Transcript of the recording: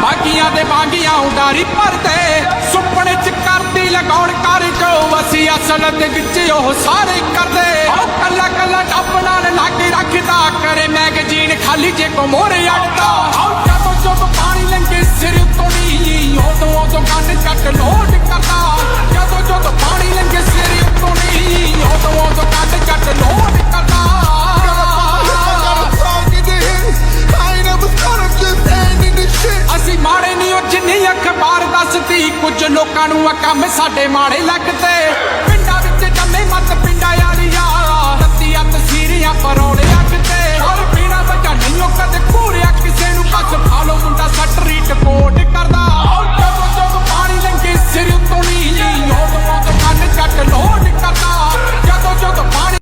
ਬਾਗੀਆਂ ਦੇ ਬਾਗੀਆਂ ਉਡਾਰੀ ਭਰਦੇ ਸੁਪਨੇ ਚ ਕਰਦੀ ਲਗਾਉਣ ਕਰ ਜੋ ਅਸੀਂ ਅਸਲ ਦੇ ਵਿੱਚ ਉਹ ਸਾਰੇ ਕਰਦੇ ਕੱਲਾ ਕੱਲਾ ਟੱਪ ਨਾਲ ਲਾਗੇ ਰੱਖਦਾ ਕਰੇ ਮੈਗਜ਼ੀਨ ਖਾਲੀ ਜੇ ਕੋ ਮੋਰੇ ਅੜਦਾ ਜਦੋਂ ਜਦੋਂ ਪਾਣੀ ਲੰਗੇ ਸਿਰ ਤੋਂ ਨੀ ਉਦੋਂ ਕੰਨ ਚੱਟ ਲੋਡ ਕਰਦਾ ਜਦੋਂ ਜਦੋਂ ਪਾਣੀ ਲੰਗੇ ਸਿਰ ਤੋਂ ਨੀ ਉਦੋਂ ਕੰਨ ਚੱਟ ਲੋਡ ਕਰਦਾ ਅਸੀਂ ਮਾੜੇ ਨਹੀਂ ਉਹ ਜਿੰਨੀ ਅਖਬਾਰ ਦੱਸਦੀ ਕੁਝ ਲੋਕਾਂ ਨੂੰ ਆ ਕੰਮ ਸਾਡੇ ਮਾੜੇ ਲੱਗਦੇ